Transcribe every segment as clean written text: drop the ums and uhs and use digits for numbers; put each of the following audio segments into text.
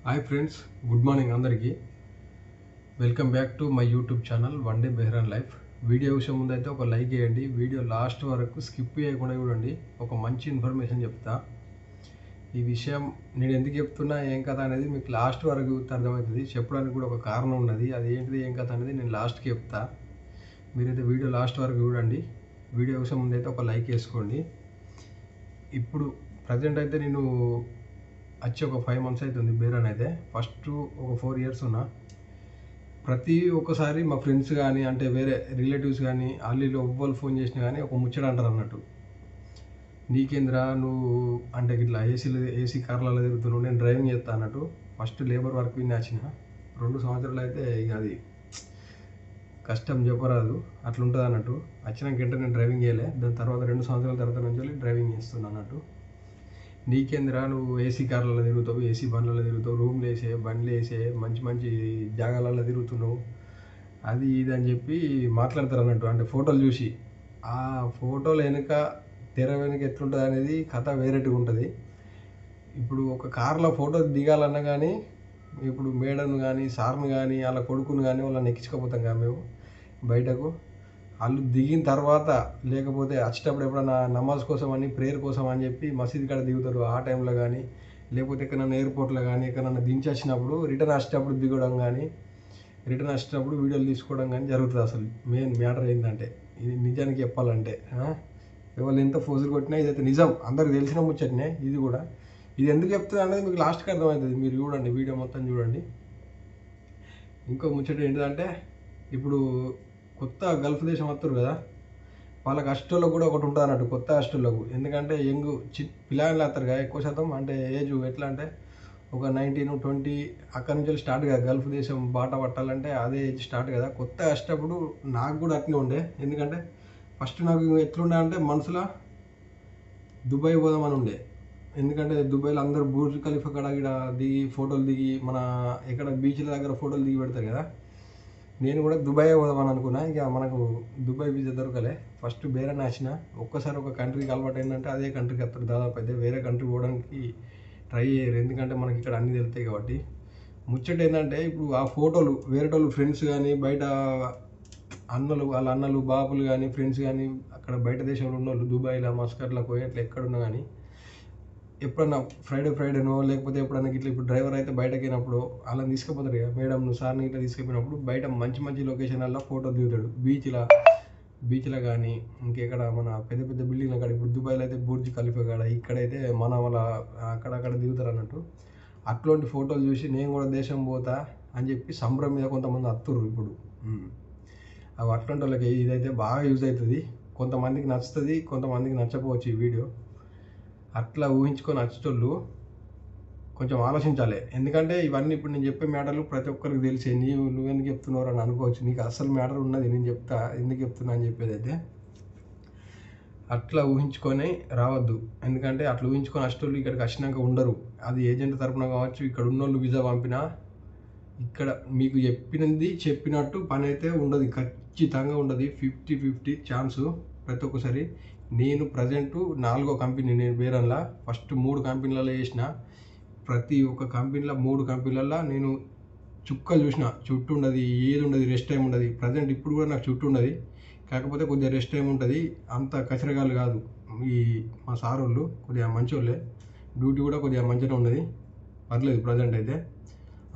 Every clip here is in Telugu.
హాయ్ ఫ్రెండ్స్, గుడ్ మార్నింగ్ అందరికీ. Welcome back to my YouTube channel one day బెహ్రాన్ life. Video విషయం ముందైతే ఒక లైక్ చేయండి. వీడియో లాస్ట్ వరకు స్కిప్ చేయకుండా చూడండి. ఒక మంచి ఇన్ఫర్మేషన్ చెప్తా. ఈ విషయం నేను ఎందుకు చెప్తున్నా, ఏం కథ అనేది మీకు లాస్ట్ వరకు అర్థమవుతుంది. చెప్పడానికి కూడా ఒక కారణం ఉన్నది. అది ఏంటిది, ఏం కథ అనేది నేను లాస్ట్కి చెప్తా. మీరైతే వీడియో లాస్ట్ వరకు చూడండి. వీడియో విషయం ముందైతే ఒక లైక్ వేసుకోండి. ఇప్పుడు ప్రజెంట్ అయితే నేను వచ్చి ఒక 5 months అవుతుంది బేరన్ అయితే. ఫస్ట్ ఒక 4 years ఉన్నా. ప్రతి ఒక్కసారి మా ఫ్రెండ్స్ కానీ, అంటే వేరే రిలేటివ్స్ కానీ, వాళ్ళు ఎవ్వరు ఫోన్ చేసినా కానీ ఒక ముచ్చట అంటారు అన్నట్టు. నీకేంద్రా నువ్వు అంటే ఇట్లా ఏసీ కార్లలో తిరుగుతున్నావు, నేను డ్రైవింగ్ చేస్తా అన్నట్టు. ఫస్ట్ లేబర్ వర్క్ విని వచ్చిన 2 సంవత్సరాలు అయితే ఇక అది కష్టం చెప్పరాదు, అట్లుంటుంది అన్నట్టు. వచ్చినాక నేను డ్రైవింగ్ చేయలే. దాని తర్వాత 2 సంవత్సరాల తర్వాత నుంచి డ్రైవింగ్ చేస్తున్నా అన్నట్టు. నీకేంద్రా నువ్వు ఏసీ కార్లలో తిరుగుతావు, ఏసీ బండ్లలో తిరుగుతావు, రూమ్లు వేసే బండ్లు వేసే మంచి మంచి జాగాలలో తిరుగుతున్నావు, అది ఇది అని చెప్పి మాట్లాడతారు అన్నట్టు. అంటే ఫోటోలు చూసి, ఆ ఫోటోలు వెనుక తెర వెనుక ఎట్లుంటుంది అనేది కథ వేరేటిగా ఉంటుంది. ఇప్పుడు ఒక కార్లో ఫోటో దిగాలన్నా కానీ, ఇప్పుడు మేడను కానీ, సార్ని కానీ, వాళ్ళ కొడుకుని కానీ వాళ్ళని ఎక్కించుకోపోతాం కదా మేము బయటకు. వాళ్ళు దిగిన తర్వాత, లేకపోతే వచ్చేటప్పుడు ఎప్పుడన్నా నమాజ్ కోసం అని, ప్రేయర్ కోసం అని చెప్పి మసీద్ కాడ దిగుతారు ఆ టైంలో కానీ, లేకపోతే ఎక్కడన్నా ఎయిర్పోర్ట్లో కానీ, ఎక్కడన్నా దించి వచ్చినప్పుడు రిటర్న్ వచ్చేటప్పుడు దిగడం కానీ, రిటర్న్ వచ్చేటప్పుడు వీడియోలు తీసుకోవడం కానీ జరుగుతుంది. అసలు మెయిన్ మ్యాటర్ ఏంటంటే, ఇది నిజానికి చెప్పాలంటే, ఎవరు ఎంత ఫోజులు కొట్టినా ఇదైతే నిజం, అందరికి తెలిసిన ముచ్చటనే. ఇది కూడా ఇది ఎందుకు చెప్తుంది అనేది మీకు లాస్ట్కి అర్థమవుతుంది. మీరు చూడండి, వీడియో మొత్తం చూడండి. ఇంకో ముచ్చట ఏంటిదంటే, ఇప్పుడు కొత్త గల్ఫ్ దేశం వస్తారు కదా, వాళ్ళకి అస్టోళ్ళకు కూడా ఒకటి ఉంటుంది అన్నట్టు, కొత్త అస్టోళ్ళకు. ఎందుకంటే పిల్లలు వస్తారు కదా ఎక్కువ శాతం. అంటే ఏజ్ ఎట్లా అంటే ఒక 19, 20 అక్కడి నుంచి స్టార్ట్ కదా గల్ఫ్ దేశం బాట పట్టాలంటే, అదే ఏజ్ స్టార్ట్ కదా. కొత్త వచ్చేటప్పుడు నాకు కూడా అట్నే ఉండే. ఎందుకంటే ఫస్ట్ నాకు ఎట్లుండే అంటే మనసులో దుబాయ్ పోదామని ఉండే. ఎందుకంటే దుబాయ్లో అందరూ బుర్జ్ ఖలీఫా కాడ ఇక్కడ దిగి ఫోటోలు దిగి, మన ఎక్కడ బీచ్ల దగ్గర ఫోటోలు దిగి పెడతారు కదా. నేను కూడా దుబాయ్ పోదామని అనుకున్నా. ఇక మనకు దుబాయ్ వీసా దొరకలే. ఫస్ట్ బేరన్ వచ్చిన. ఒక్కసారి ఒక కంట్రీకి అలవాటు ఏంటంటే అదే కంట్రీకి వస్తారు దాదాపు. అయితే వేరే కంట్రీ పోవడానికి ట్రై చేయరు, ఎందుకంటే మనకి ఇక్కడ అన్నీ తెలుస్తాయి కాబట్టి. ముచ్చట ఏంటంటే, ఇప్పుడు ఆ ఫోటోలు వేరేటోళ్ళు ఫ్రెండ్స్ కానీ, బయట అన్నలు, వాళ్ళ అన్నలు బాబులు కానీ, ఫ్రెండ్స్ కానీ, అక్కడ బయట దేశంలో ఉన్న వాళ్ళు దుబాయ్లో, మస్కట్లో, కోయట్లో ఎక్కడున్నా కానీ, ఎప్పుడన్నా ఫ్రైడేనో లేకపోతే ఎప్పుడన్నా ఇట్లా ఇప్పుడు డ్రైవర్ అయితే బయటకి వెళ్ళినప్పుడు అలా తీసుకుపోతాడు కదా మేడం, సార్ని ఇట్లా తీసుకుపోయినప్పుడు బయట మంచి మంచి లొకేషన్లలో ఫోటో దిగుతాడు. బీచ్లో కానీ, ఇంకెక్కడ మన పెద్ద పెద్ద బిల్డింగ్ల కాడ. ఇప్పుడు దుబాయ్లో అయితే బుర్జ్ ఖలీఫా కాడ, ఇక్కడైతే మన వాళ్ళ అక్కడక్కడ దిగుతారు అన్నట్టు. అట్లాంటి ఫోటోలు చూసి నేను కూడా దేశం పోతా అని చెప్పి సంబరం మీద కొంతమంది అత్తుర్రు ఇప్పుడు. అవి అట్లాంటి వాళ్ళకి ఇదైతే బాగా యూజ్ అవుతుంది. కొంతమందికి నచ్చుతుంది, కొంతమందికి నచ్చకపోవచ్చు ఈ వీడియో. అట్లా ఊహించుకొని వచ్చేటోళ్ళు కొంచెం ఆలోచించాలి. ఎందుకంటే ఇవన్నీ ఇప్పుడు నేను చెప్పే మ్యాటర్లు ప్రతి ఒక్కరికి తెలిసే. నువ్వెందుకు చెప్తున్నావు అని అనుకోవచ్చు. నీకు అసలు మ్యాటర్ ఉన్నది, నేను చెప్తా ఎందుకు చెప్తున్నా అని చెప్పేది. అయితే అట్లా ఊహించుకొని రావద్దు. ఎందుకంటే అట్లా ఊహించుకొని వచ్చేటోళ్ళు ఇక్కడికి వచ్చినాక ఉండరు. అది ఏజెంట్ తరపున కావచ్చు, ఇక్కడ ఉన్నోళ్ళు వీసా పంపినా, ఇక్కడ మీకు చెప్పినట్టు పని అయితే ఉండదు, ఖచ్చితంగా ఉండదు. 50-50 ఛాన్సు ప్రతి ఒక్కసారి. నేను ప్రజెంటు 4వ కంపెనీ నేను బేరన్లా. ఫస్ట్ 3 కంపెనీలలో చేసిన. ప్రతి ఒక్క కంపెనీలో 3 కంపెనీలలో నేను చుక్కలు చూసిన. చుట్టూ ఉండదు, ఏది ఉండదు, రెస్ట్ టైం ఉండదు. ప్రజెంట్ ఇప్పుడు కూడా నాకు చుట్టూ ఉండదు, కాకపోతే కొద్దిగా రెస్ట్ టైం ఉంటుంది. అంత కచరగాలు కాదు ఈ మా సార్ వాళ్ళు, కొద్దిగా మంచోళ్ళే. డ్యూటీ కూడా కొద్దిగా మంచిగా ఉన్నది, పర్లేదు ప్రజెంట్ అయితే.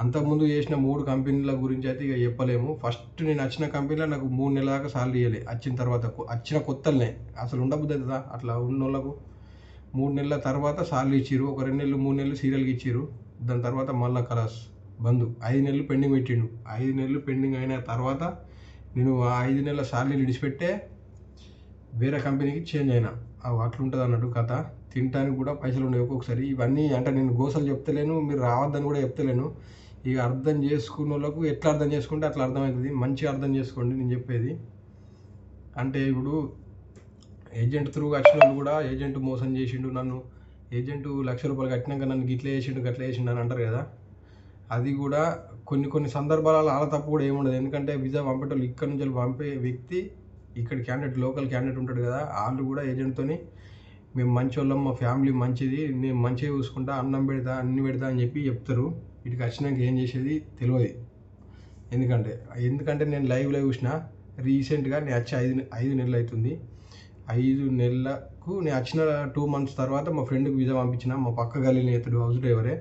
అంతకుముందు చేసిన 3 కంపెనీల గురించి అయితే ఇక చెప్పలేము. ఫస్ట్ నేను వచ్చిన కంపెనీలో నాకు 3 నెలల దాకా సాలరీ ఇవ్వలే. వచ్చిన తర్వాత వచ్చిన కొత్తలనే అసలు ఉండబుద్ది అవుతుందా అట్లా ఉన్న వాళ్ళకు. 3 నెలల తర్వాత సాలరీ ఇచ్చారు. ఒక 2 నెలలు 3 నెలలు సీరియల్కి ఇచ్చారు. దాని తర్వాత మళ్ళీ కలాస్ బంద్. 5 నెలలు పెండింగ్ పెట్టిండు. 5 నెలలు పెండింగ్ అయిన తర్వాత నేను ఆ 5 నెలల సాలరీని విడిచిపెట్టే వేరే కంపెనీకి చేంజ్ అయినా. అట్లుంటుంది అన్నట్టు కథ. తినడానికి కూడా పైసలు ఉండేవి ఒక్కొక్కసారి. ఇవన్నీ అంటే నేను గోసలు చెప్తలేను, మీరు రావద్దని కూడా చెప్తలేను. ఇక అర్థం చేసుకున్న వాళ్ళకు ఎట్లా అర్థం చేసుకుంటే అట్లా అర్థమవుతుంది. మంచిగా అర్థం చేసుకోండి నేను చెప్పేది. అంటే ఇప్పుడు ఏజెంట్ త్రూ వచ్చిన వాళ్ళు కూడా, ఏజెంట్ మోసం చేసిండు నన్ను, ఏజెంట్ ₹1,00,000 కట్టినాక నన్ను గిట్లా చేసిండు గట్లా చేసిండు అని అంటారు కదా. అది కూడా కొన్ని సందర్భాలలో వాళ్ళ తప్పు కూడా ఏముండదు. ఎందుకంటే వీసా పంపేటోళ్ళు ఇక్కడ నుంచి పంపే వ్యక్తి, ఇక్కడ క్యాండిడేట్, లోకల్ క్యాండిడేట్ ఉంటాడు కదా, వాళ్ళు కూడా ఏజెంట్తోని మేము మంచి వాళ్ళం, మా ఫ్యామిలీ మంచిది, నేను మంచిగా చూసుకుంటా, అన్నం పెడతా, అన్ని పెడతా అని చెప్పి చెప్తారు. వీటికి వచ్చినాక ఏం చేసేది తెలియదు. ఎందుకంటే నేను లైవ్లో చూసిన రీసెంట్గా నేను వచ్చి 5 నెలలు అవుతుంది. 5 నెలలకు నేను వచ్చిన 2 months తర్వాత మా ఫ్రెండ్కి వీసా పంపించిన. మా పక్క గల్లీలో ఇతడు హౌస్ డ్రైవరే.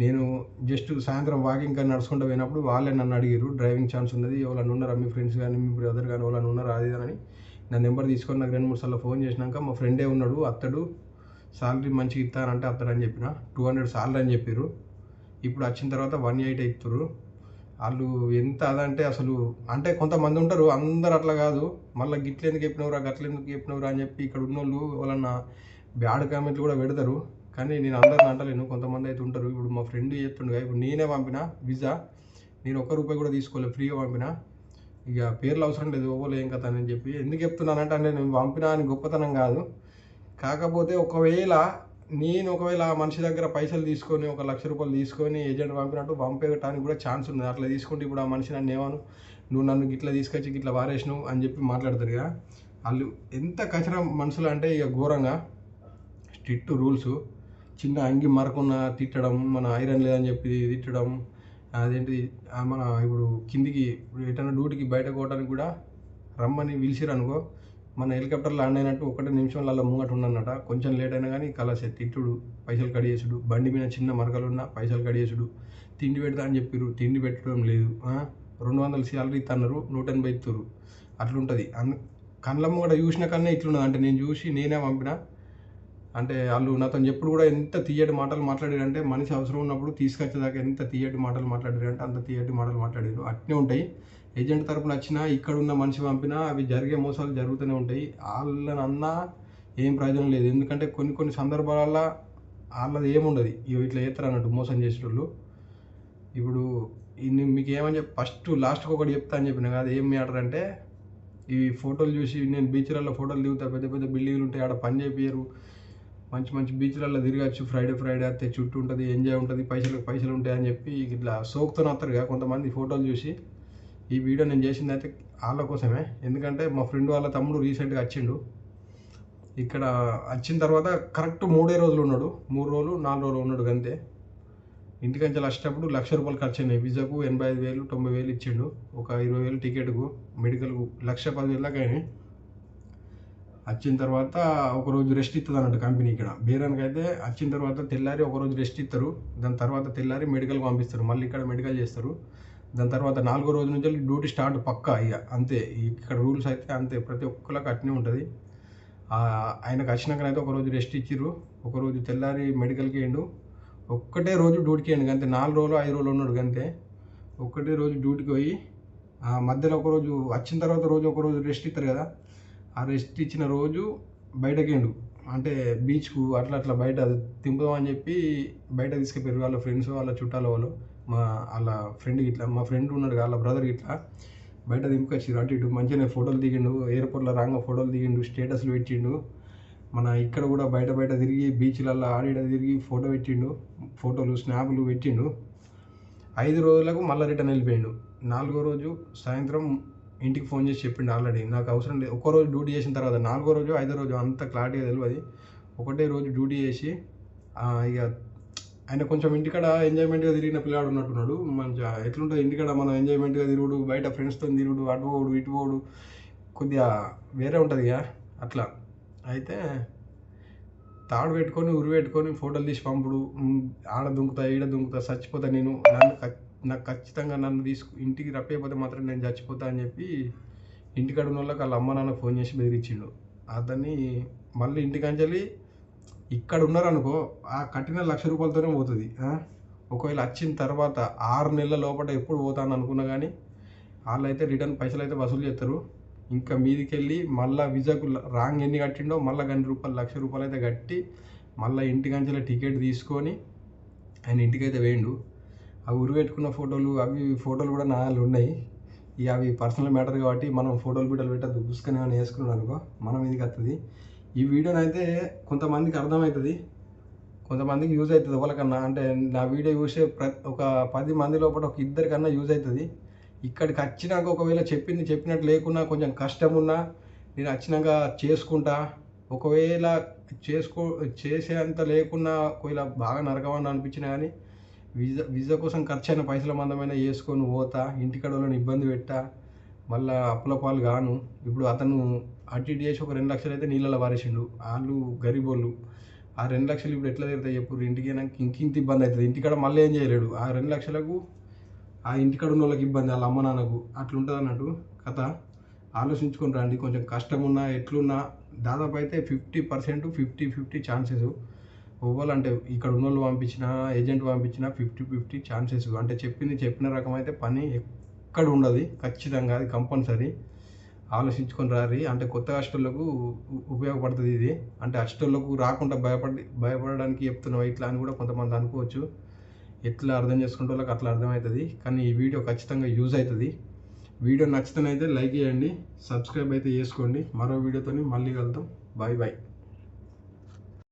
నేను జస్ట్ సాయంత్రం వాకింగ్ కానీ నడుచుకుంటూ పోయినప్పుడు వాళ్ళే నన్ను అడిగారు, డ్రైవింగ్ ఛాన్స్ ఉన్నది, ఎవరైనా ఉన్నారా మీ ఫ్రెండ్స్ కానీ మీ బ్రదర్ కానీ ఎవరైనా ఉన్నారా అది అని నా నెంబర్ తీసుకొని నాకు 2-3 సార్లు ఫోన్ చేసినాక మా ఫ్రెండే ఉన్నాడు, అతడు సాలరీ మంచిగా ఇస్తానంటే అతడని చెప్పిన. 200 సాలరీ అని చెప్పారు. ఇప్పుడు వచ్చిన తర్వాత 180 ఇస్తారు. వాళ్ళు ఎంత అదంటే అసలు అంటే కొంతమంది ఉంటారు, అందరు అట్లా కాదు. మళ్ళీ గిట్ల ఎందుకు చెప్పినవరా గట్ల ఎందుకు చెప్పినవరా అని చెప్పి ఇక్కడ ఉన్నోళ్ళు వాళ్ళన్న బ్యాడ్ కామెంట్లు కూడా పెడతారు. కానీ నేను అందరిని అంటలేను, కొంతమంది అయితే ఉంటారు. ఇప్పుడు మా ఫ్రెండ్ చెప్తుండగా ఇప్పుడు నేనే పంపిన వీసా, నేను ₹1 కూడా తీసుకోలేదు, ఫ్రీగా పంపిన. ఇక పేర్లు అవసరం లేదు, ఓవోలో ఏం కథ అని చెప్పి ఎందుకు చెప్తున్నానంటే అంటే నేను పంపినా అని గొప్పతనం కాదు. కాకపోతే ఒకవేళ ఆ మనిషి దగ్గర పైసలు తీసుకొని ₹1,00,000 తీసుకొని ఏజెంట్ పంపినట్టు పంపేయటానికి కూడా ఛాన్స్ ఉంది. అట్లా తీసుకుంటే ఇప్పుడు ఆ మనిషి నన్ను ఏమను, నువ్వు నన్ను గిట్లా తీసుకొచ్చి గిట్లా వారేసినావు అని చెప్పి మాట్లాడతారు కదా. వాళ్ళు ఎంత కచరా మనుషులు అంటే ఇక ఘోరంగా స్ట్రిక్ట్ రూల్స్. చిన్న అంగి మరకున్న తిట్టడం, మన ఐరన్ లేదని చెప్పి తిట్టడం, అదేంటి మన ఇప్పుడు కిందికి ఎటన్నా డ్యూటీకి బయట పోవడానికి కూడా రమ్మని పిలిచిరు అనుకో, మన హెలికాప్టర్ ల్యాండ్ అయినట్టు 1 నిమిషంలో ముంగట ఉన్నట. కొంచెం లేట్ అయినా కానీ కలసే తిట్టుడు, పైసలు కడిగేసుడు, బండి మీద చిన్న మరకలు ఉన్నా పైసలు కడిగేసుడు, తిండి పెడతా అని చెప్పిరు, తిండి పెట్టడం లేదు. 200 సాలరీ ఇస్తున్నారు, 180 ఇస్తారు. అట్లుంటుంది. కళ్ళమ్మ కూడా చూసిన కన్నా ఇట్లున్నది. అంటే నేను చూసి నేనే పంపిన. అంటే వాళ్ళు నాతో ఎప్పుడు కూడా ఎంత తీయటి మాటలు మాట్లాడారంటే, మనిషి అవసరం ఉన్నప్పుడు తీసుకొచ్చేదాకా ఎంత తీయటి మాటలు మాట్లాడారంటే అంత తీయటి మాటలు మాట్లాడారు. అట్నే ఉంటాయి. ఏజెంట్ తరపున వచ్చినా ఇక్కడ ఉన్న మనిషి పంపినా అవి జరిగే మోసాలు జరుగుతూనే ఉంటాయి. వాళ్ళని అన్నా ఏం ప్రయోజనం లేదు. ఎందుకంటే కొన్ని సందర్భాలలో వాళ్ళది ఏముండదు, ఇట్లా చేస్తారు అన్నట్టు మోసం చేసేటోళ్ళు. ఇప్పుడు మీకు ఏమని చెప్పి ఫస్ట్ లాస్ట్కి ఒకటి చెప్తా అని చెప్పిన కదా, ఏం మ్యాటర్ అంటే ఈ ఫోటోలు చూసి నేను బీచ్లలో ఫోటోలు దిగుతా, పెద్ద పెద్ద బిల్డింగ్లు ఉంటాయి, ఆడ పని చేపియరు, మంచి బీచ్లలో తిరగచ్చు, ఫ్రైడే వస్తే చుట్టూ ఉంటుంది, ఎంజాయ్ ఉంటుంది, పైసలు ఉంటాయి అని చెప్పి ఇట్లా సోకుతూనే వస్తారు కదా కొంతమంది ఫోటోలు చూసి. ఈ వీడియో నేను చేసింది అయితే వాళ్ళ కోసమే. ఎందుకంటే మా ఫ్రెండ్ వాళ్ళ తమ్ముడు రీసెంట్గా వచ్చిండు. ఇక్కడ వచ్చిన తర్వాత కరెక్ట్ 3 రోజులు ఉన్నాడు, 3 రోజులు 4 రోజులు ఉన్నాడు అంతే. ఇంటికంచె వచ్చేటప్పుడు ₹1,00,000 ఖర్చు అయినాయి. వీసాకు 85,000 90,000 ఇచ్చిండు, ఒక 20,000 టికెట్కు, మెడికల్కు 1,10,000 దాకా అయినాయి. వచ్చిన తర్వాత ఒకరోజు రెస్ట్ ఇస్తుంది అన్నట్టు కంపెనీ. ఇక్కడ బేరానికి అయితే వచ్చిన తర్వాత తెల్లారి ఒకరోజు రెస్ట్ ఇస్తారు, దాని తర్వాత తెల్లారి మెడికల్కి పంపిస్తారు, మళ్ళీ ఇక్కడ మెడికల్ చేస్తారు. దాని తర్వాత 4వ రోజు నుంచి డ్యూటీ స్టార్ట్ పక్కా. ఇక అంతే, ఇక్కడ రూల్స్ అయితే అంతే, ప్రతి ఒక్కరికి అట్నే ఉంటుంది. ఆయనకు వచ్చినాకనైతే ఒకరోజు రెస్ట్ ఇచ్చిర్రు, ఒకరోజు తెల్లారి మెడికల్కి వేయండు, ఒక్కటే రోజు డ్యూటీకి వేయండు అంతే. 4 రోజులు 5 రోజులు ఉన్నాడు అంతే. ఒక్కటే రోజు డ్యూటీకి పోయి మధ్యలో ఒకరోజు వచ్చిన తర్వాత ఒకరోజు రెస్ట్ ఇస్తారు కదా, ఆ రెస్ట్ ఇచ్చిన రోజు బయటకేండు, అంటే బీచ్కు అట్లా బయట తింపుదాం అని చెప్పి బయట తీసుకెళ్ళారు వాళ్ళ ఫ్రెండ్స్, వాళ్ళ చుట్టాల వాళ్ళు, వాళ్ళ ఫ్రెండ్ గిట్లా, మా ఫ్రెండ్ ఉన్నాడు వాళ్ళ బ్రదర్ గిట్లా బయట దింపుకొచ్చారు. అటు ఇటు మంచిగానే ఫోటోలు దిగిండు, ఎయిర్పోర్ట్లో రాగా ఫోటోలు దిగిండు, స్టేటస్లు పెట్టిండు. మన ఇక్కడ కూడా బయట తిరిగి బీచ్లలో ఆడిడ తిరిగి ఫోటో పెట్టిండు, ఫోటోలు స్నాపులు పెట్టిండు. 5 రోజులకు మళ్ళీ రిటర్న్ వెళ్ళిపోయిండు. 4వ రోజు సాయంత్రం ఇంటికి ఫోన్ చేసి చెప్పిండు, ఆల్రెడీ నాకు అవసరం లేదు. ఒక్కరోజు డ్యూటీ చేసిన తర్వాత 4వ రోజు 5వ రోజు అంత క్లారిటీగా తెలియదు, ఒకటే రోజు డ్యూటీ చేసి ఇక ఆయన కొంచెం ఇంటికాడ ఎంజాయ్మెంట్గా తిరిగిన పిల్లాడు ఉన్నట్టున్నాడు. మంచిగా ఎట్లుంటుంది ఇంటికాడ మనం ఎంజాయ్మెంట్గా తిరుగుడు, బయట ఫ్రెండ్స్తో తిరుగుడు, అటు పోడు ఇటు పోడు, కొద్దిగా వేరే ఉంటుంది ఇక అట్లా. అయితే తాడు పెట్టుకొని ఉరి పెట్టుకొని ఫోటోలు తీసి పంపుడు, ఆడ దుంకుతా ఈడ దుంకుతా చచ్చిపోతా నేను, నాకు ఖచ్చితంగా నన్ను ఇంటికి రప్పైపోతే మాత్రం నేను చచ్చిపోతా అని చెప్పి ఇంటికాడ ఉన్న వాళ్ళకి వాళ్ళ అమ్మ నాన్న ఫోన్ చేసి బెదిరించిండు. అతన్ని మళ్ళీ ఇంటికంచెల్లి ఇక్కడ ఉన్నారనుకో, ఆ కట్టిన ₹1,00,000తోనే పోతుంది. ఒకవేళ వచ్చిన తర్వాత 6 నెలల లోపల ఎప్పుడు పోతాను అనుకున్నా కానీ వాళ్ళైతే రిటర్న్ పైసలు అయితే వసూలు చేస్తారు. ఇంకా మీదికి వెళ్ళి మళ్ళీ విజాకు రాంగ్ ఎన్ని కట్టిండో మళ్ళీ ₹1,00,000 అయితే కట్టి మళ్ళీ ఇంటికంచెల టికెట్ తీసుకొని ఆయన ఇంటికైతే వేయండు. అవి ఉరి పెట్టుకున్న ఫోటోలు కూడా నా వాళ్ళు ఉన్నాయి. ఇక అవి పర్సనల్ మ్యాటర్ కాబట్టి మనం ఫోటోలు పెట్టద్దు, చూసుకొని ఏమైనా వేసుకున్నాడు అనుకో మనం మీదకి వస్తుంది. ఈ వీడియోనైతే కొంతమందికి అర్థమవుతుంది, కొంతమందికి యూజ్ అవుతుంది. ఎవరికన్నా అంటే నా వీడియో చూసే ఒక 10 మంది లోపల ఒక 2 కన్నా యూజ్ అవుతుంది. ఇక్కడికి వచ్చినాక ఒకవేళ చెప్పినట్టు లేకున్నా, కొంచెం కష్టం ఉన్నా నేను వచ్చినాక చేసుకుంటా. ఒకవేళ చేసేంత లేకున్నా, ఒకవేళ బాగా నరకమని అనిపించినా కానీ వీసా కోసం ఖర్చైన పైసల మందమైనా వేసుకొని పోతా, ఇంటికాడ వాళ్ళని ఇబ్బంది పెట్టా, మళ్ళీ అప్పుల పాలు గాను. ఇప్పుడు అతను అటు ఇటు చేసి ఒక 2 లక్షలు అయితే నీళ్ళలో పారేసిండు. వాళ్ళు గరీబోళ్ళు. ఆ 2 లక్షలు ఇప్పుడు ఎట్లా తీరుతాయి చెప్పు? ఇంటికి నాకు ఇంకింత ఇబ్బంది అవుతుంది. ఇంటికాడ మళ్ళీ ఏం చేయలేడు. ఆ 2 లక్షలకు ఆ ఇంటికాడ ఉన్న వాళ్ళకి ఇబ్బంది, వాళ్ళ అమ్మ నాన్నకు అట్లుంటుంది అన్నట్టు కథ. ఆలోచించుకొని రండి. కొంచెం కష్టం ఉన్నా ఎట్లున్నా దాదాపు అయితే 50% 50-50 ఛాన్సెస్. అంటే ఇక్కడ ఉన్న వాళ్ళు పంపించిన, ఏజెంట్ పంపించిన 50-50 ఛాన్సెస్. అంటే చెప్పిన రకం అయితే పని ఎక్కడ ఉండదు ఖచ్చితంగా, అది కంపల్సరీ. ఆలోచించుకొని రారి. అంటే కొత్త హాస్టళ్లకు ఉపయోగపడుతుంది ఇది. అంటే హాస్టళ్లకు రాకుండా భయపడడానికి చెప్తున్నావు ఇట్లా అని కూడా కొంతమంది అనుకోవచ్చు. ఎట్లా అర్థం చేసుకుంటే వాళ్ళకి అట్లా అర్థమవుతుంది. కానీ ఈ వీడియో ఖచ్చితంగా యూజ్ అవుతుంది. వీడియో నచ్చితేనైతే లైక్ చేయండి, సబ్స్క్రైబ్ అయితే చేసుకోండి. మరో వీడియోతో మళ్ళీ కలుద్దాం. Bye bye.